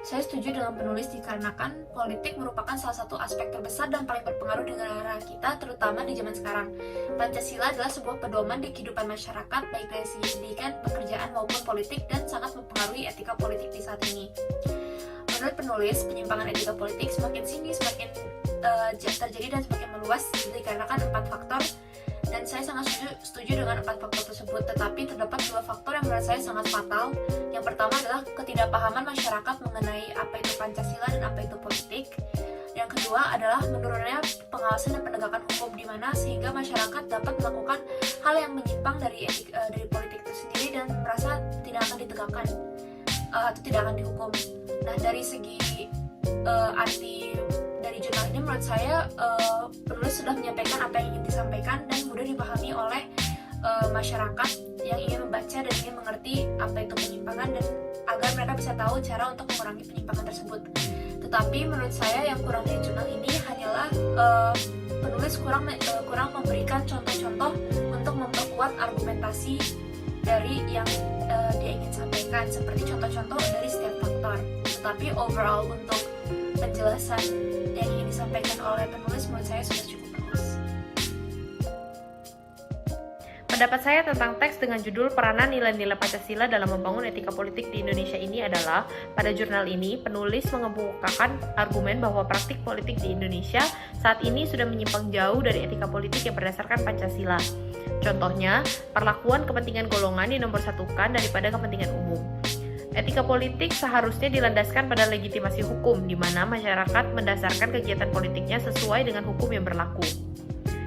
Saya setuju dengan penulis dikarenakan politik merupakan salah satu aspek terbesar dan paling berpengaruh di negara kita, terutama di zaman sekarang. Pancasila adalah sebuah pedoman di kehidupan masyarakat, baik dari segi pendidikan, pekerjaan, maupun politik, dan sangat mempengaruhi etika politik di saat ini. Menurut penulis, penyimpangan etika politik semakin sini semakin terjadi dan semakin meluas dikarenakan 4 faktor, dan saya sangat setuju dengan 4 faktor tersebut. Tetapi terdapat 2 faktor yang menurut saya sangat fatal. Yang pertama adalah ketidakpahaman masyarakat mengenai apa itu Pancasila dan apa itu politik. Yang kedua adalah menurunnya pengawasan dan penegakan hukum, di mana sehingga masyarakat dapat melakukan hal yang menyimpang dari politik itu sendiri dan merasa tidak akan ditegakkan atau tidak akan dihukum. Nah, dari segi arti dari jurnal ini, menurut saya penulis sudah menyampaikan apa yang ingin disampaikan dan mudah dipahami oleh masyarakat yang ingin membaca dan ingin mengerti apa itu penyimpangan, dan agar mereka bisa tahu cara untuk mengurangi penyimpangan tersebut. Tetapi menurut saya yang kurang dari jurnal ini hanyalah penulis kurang memberikan contoh-contoh untuk memperkuat argumentasi dari yang dia ingin sampaikan, seperti contoh-contoh dari setiap faktor. Tetapi overall untuk penjelasan yang ingin disampaikan oleh penulis menurut saya sudah cukup bagus. Pendapat saya tentang teks dengan judul Peranan Nilai-Nilai Pancasila dalam Membangun Etika Politik di Indonesia ini adalah, pada jurnal ini, penulis mengemukakan argumen bahwa praktik politik di Indonesia saat ini sudah menyimpang jauh dari etika politik yang berdasarkan Pancasila. Contohnya, perlakuan kepentingan golongan dinomorsatukan daripada kepentingan umum. Etika politik seharusnya dilandaskan pada legitimasi hukum, di mana masyarakat mendasarkan kegiatan politiknya sesuai dengan hukum yang berlaku.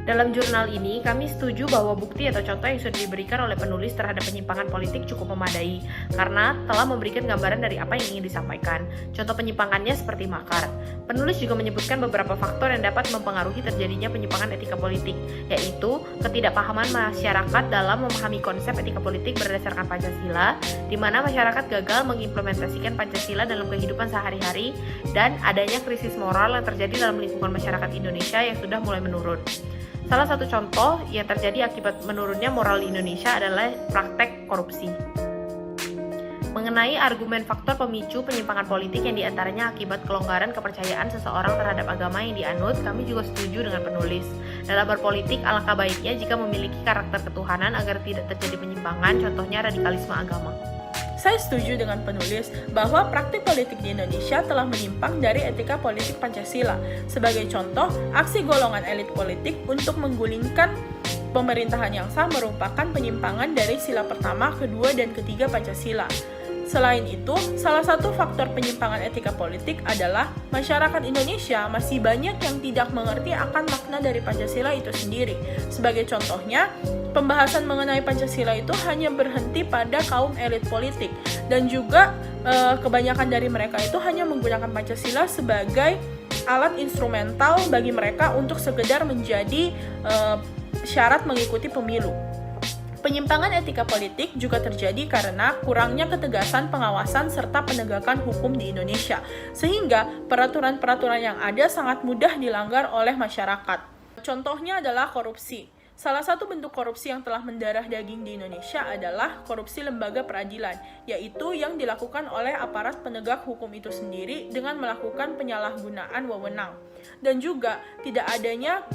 Dalam jurnal ini, kami setuju bahwa bukti atau contoh yang sudah diberikan oleh penulis terhadap penyimpangan politik cukup memadai, karena telah memberikan gambaran dari apa yang ingin disampaikan. Contoh penyimpangannya seperti makar. Penulis juga menyebutkan beberapa faktor yang dapat mempengaruhi terjadinya penyimpangan etika politik, yaitu ketidakpahaman masyarakat dalam memahami konsep etika politik berdasarkan Pancasila, di mana masyarakat gagal mengimplementasikan Pancasila dalam kehidupan sehari-hari, dan adanya krisis moral yang terjadi dalam lingkungan masyarakat Indonesia yang sudah mulai menurun. Salah satu contoh yang terjadi akibat menurunnya moral di Indonesia adalah praktek korupsi. Mengenai argumen faktor pemicu penyimpangan politik yang diantaranya akibat kelonggaran kepercayaan seseorang terhadap agama yang dianut, kami juga setuju dengan penulis. Dalam berpolitik, alangkah baiknya jika memiliki karakter ketuhanan agar tidak terjadi penyimpangan, contohnya radikalisme agama. Saya setuju dengan penulis bahwa praktik politik di Indonesia telah menyimpang dari etika politik Pancasila. Sebagai contoh, aksi golongan elit politik untuk menggulingkan pemerintahan yang sah merupakan penyimpangan dari sila pertama, kedua, dan ketiga Pancasila. Selain itu, salah satu faktor penyimpangan etika politik adalah masyarakat Indonesia masih banyak yang tidak mengerti akan makna dari Pancasila itu sendiri. Sebagai contohnya, pembahasan mengenai Pancasila itu hanya berhenti pada kaum elit politik, dan juga kebanyakan dari mereka itu hanya menggunakan Pancasila sebagai alat instrumental bagi mereka untuk sekedar menjadi syarat mengikuti pemilu. Penyimpangan etika politik juga terjadi karena kurangnya ketegasan pengawasan serta penegakan hukum di Indonesia, sehingga peraturan-peraturan yang ada sangat mudah dilanggar oleh masyarakat. Contohnya adalah korupsi. Salah satu bentuk korupsi yang telah mendarah daging di Indonesia adalah korupsi lembaga peradilan, yaitu yang dilakukan oleh aparat penegak hukum itu sendiri dengan melakukan penyalahgunaan wewenang. Dan juga tidak adanya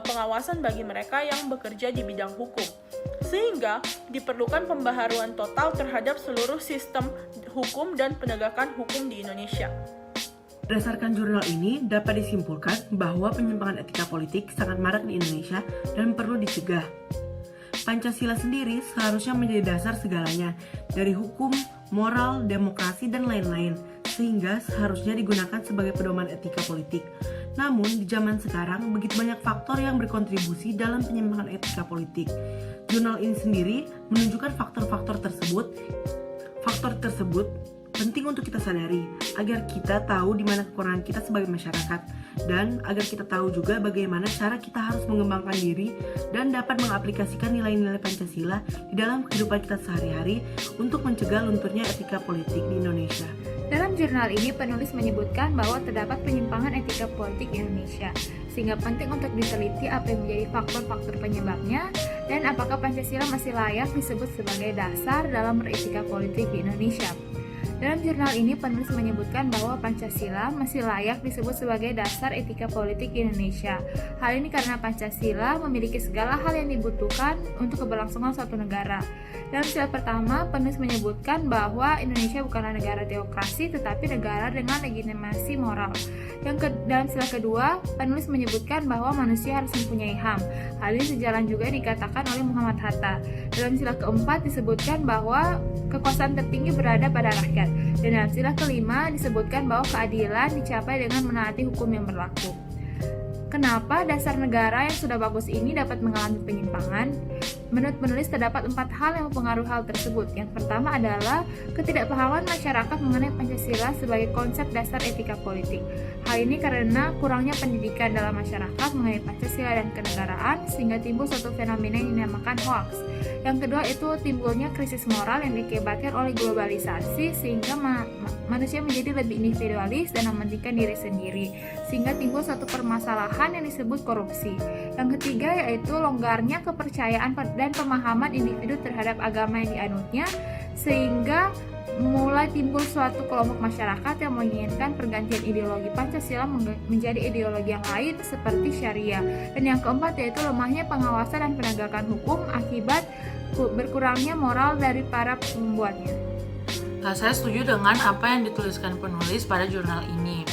pengawasan bagi mereka yang bekerja di bidang hukum. Sehingga diperlukan pembaharuan total terhadap seluruh sistem hukum dan penegakan hukum di Indonesia. Berdasarkan jurnal ini, dapat disimpulkan bahwa penyimpangan etika politik sangat marak di Indonesia dan perlu dicegah. Pancasila sendiri seharusnya menjadi dasar segalanya, dari hukum, moral, demokrasi, dan lain-lain, sehingga seharusnya digunakan sebagai pedoman etika politik. Namun, di zaman sekarang, begitu banyak faktor yang berkontribusi dalam penyimpangan etika politik. Jurnal ini sendiri menunjukkan faktor-faktor tersebut penting untuk kita sadari, agar kita tahu di mana kekurangan kita sebagai masyarakat, dan agar kita tahu juga bagaimana cara kita harus mengembangkan diri dan dapat mengaplikasikan nilai-nilai Pancasila di dalam kehidupan kita sehari-hari untuk mencegah lunturnya etika politik di Indonesia. Dalam jurnal ini, penulis menyebutkan bahwa terdapat penyimpangan etika politik di Indonesia, sehingga penting untuk diteliti apa yang menjadi faktor-faktor penyebabnya dan apakah Pancasila masih layak disebut sebagai dasar dalam beretika politik di Indonesia. Dalam jurnal ini, penulis menyebutkan bahwa Pancasila masih layak disebut sebagai dasar etika politik di Indonesia. Hal ini karena Pancasila memiliki segala hal yang dibutuhkan untuk keberlangsungan suatu negara. Dalam sila pertama, penulis menyebutkan bahwa Indonesia bukanlah negara teokrasi, tetapi negara dengan legitimasi moral. Dalam sila kedua, penulis menyebutkan bahwa manusia harus mempunyai HAM. Hal ini sejalan juga dikatakan oleh Muhammad Hatta. Dalam sila keempat disebutkan bahwa kekuasaan tertinggi berada pada rakyat. Dan dalam sila kelima disebutkan bahwa keadilan dicapai dengan menaati hukum yang berlaku. Kenapa dasar negara yang sudah bagus ini dapat mengalami penyimpangan? Menurut penulis terdapat 4 hal yang mempengaruhi hal tersebut. Yang pertama adalah ketidakpahaman masyarakat mengenai Pancasila sebagai konsep dasar etika politik. Hal ini karena kurangnya pendidikan dalam masyarakat mengenai Pancasila dan kenegaraan sehingga timbul suatu fenomena yang dinamakan hoax. Yang kedua itu timbulnya krisis moral yang diakibatkan oleh globalisasi sehingga manusia menjadi lebih individualis dan mementingkan diri sendiri sehingga timbul suatu permasalahan yang disebut korupsi. Yang ketiga yaitu longgarnya kepercayaan dan pemahaman individu terhadap agama yang dianutnya sehingga mulai timbul suatu kelompok masyarakat yang menginginkan pergantian ideologi Pancasila menjadi ideologi yang lain seperti Syariah. Dan yang keempat yaitu lemahnya pengawasan dan penegakan hukum akibat berkurangnya moral dari para pembuatnya. Saya setuju dengan apa yang dituliskan penulis pada jurnal ini.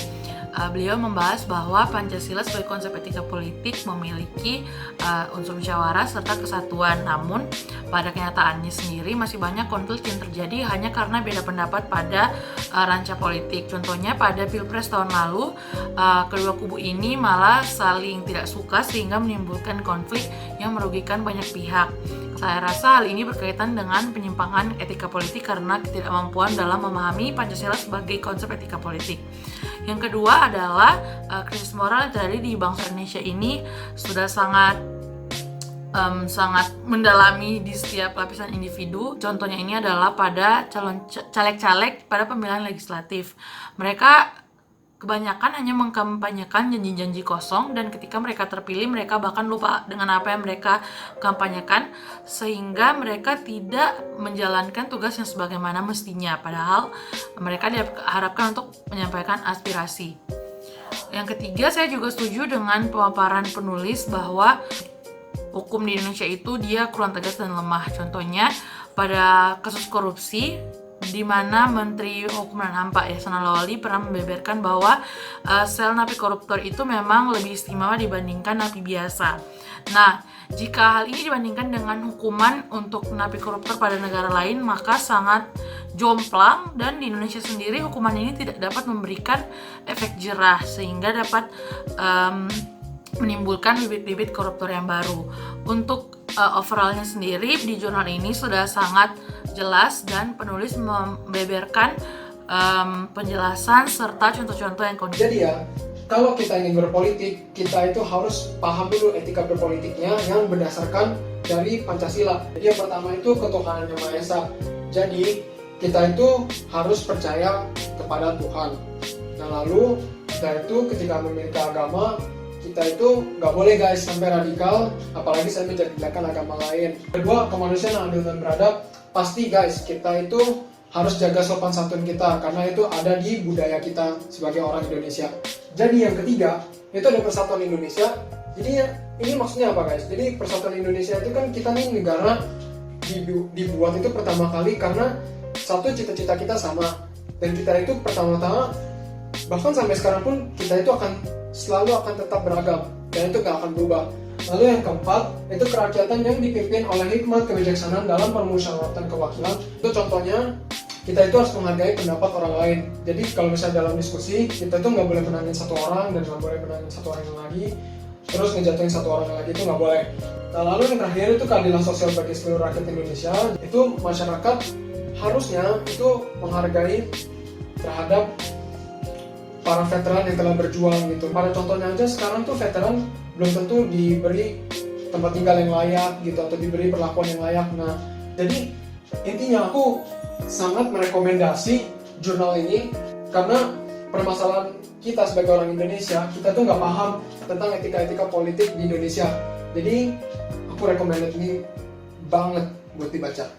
Beliau membahas bahwa Pancasila sebagai konsep etika politik memiliki unsur musyawarah serta kesatuan. Namun, pada kenyataannya sendiri masih banyak konflik yang terjadi hanya karena beda pendapat pada ranca politik. Contohnya pada Pilpres tahun lalu, kedua kubu ini malah saling tidak suka sehingga menimbulkan konflik yang merugikan banyak pihak. Saya rasa hal ini berkaitan dengan penyimpangan etika politik karena ketidakmampuan dalam memahami Pancasila sebagai konsep etika politik. Yang kedua adalah krisis moral yang terjadi di bangsa Indonesia ini sudah sangat mendalami di setiap lapisan individu. Contohnya ini adalah pada caleg-caleg pada pemilihan legislatif. Mereka kebanyakan hanya mengkampanyekan janji-janji kosong dan ketika mereka terpilih mereka bahkan lupa dengan apa yang mereka kampanyekan sehingga mereka tidak menjalankan tugas yang sebagaimana mestinya padahal mereka diharapkan untuk menyampaikan aspirasi. Yang ketiga, saya juga setuju dengan pemaparan penulis bahwa hukum di Indonesia itu dia kurang tegas dan lemah. Contohnya pada kasus korupsi di mana Menteri Hukum dan HAM Pak Yasona Lawli pernah membeberkan bahwa sel napi koruptor itu memang lebih istimewa dibandingkan napi biasa. Nah, jika hal ini dibandingkan dengan hukuman untuk napi koruptor pada negara lain, maka sangat jomplang dan di Indonesia sendiri hukuman ini tidak dapat memberikan efek jerah sehingga dapat menimbulkan bibit-bibit koruptor yang baru. Untuk overallnya sendiri di jurnal ini sudah sangat jelas dan penulis membeberkan penjelasan serta contoh-contoh yang kondisi. Jadi ya, kalau kita ingin berpolitik, kita itu harus paham dulu etika berpolitiknya yang berdasarkan dari Pancasila. Jadi yang pertama itu ketuhanan yang Maha Esa. Jadi kita itu harus percaya kepada Tuhan. Nah lalu kita itu ketika memiliki agama, kita itu nggak boleh guys sampai radikal, apalagi sampai menjadikan agama lain. Kedua, kemanusiaan yang adil dan beradab. Pasti guys, kita itu harus jaga sopan santun kita karena itu ada di budaya kita sebagai orang Indonesia. Jadi yang ketiga, itu ada persatuan Indonesia. Jadi ini maksudnya apa guys? Jadi persatuan Indonesia itu kan kita nih negara dibuat itu pertama kali karena satu cita-cita kita sama dan kita itu pertama-tama bahkan sampai sekarang pun kita itu selalu akan tetap beragam dan itu gak akan berubah. Lalu yang keempat, itu kerakyatan yang dipimpin oleh hikmat kebijaksanaan dalam permusyawaratan kewakilan. Itu contohnya, kita itu harus menghargai pendapat orang lain. Jadi kalau misalnya dalam diskusi, kita itu nggak boleh menangin satu orang dan nggak boleh menangin satu orang yang lagi. Terus ngejatuhin satu orang yang lagi itu nggak boleh. Nah lalu yang terakhir itu keadilan sosial bagi seluruh rakyat Indonesia. Itu masyarakat harusnya itu menghargai terhadap para veteran yang telah berjuang gitu. Pada contohnya aja sekarang tuh veteran belum tentu diberi tempat tinggal yang layak gitu atau diberi perlakuan yang layak. Nah, jadi intinya aku sangat merekomendasi jurnal ini karena permasalahan kita sebagai orang Indonesia, kita tuh nggak paham tentang etika-etika politik di Indonesia. Jadi aku rekomendasi ini banget buat dibaca.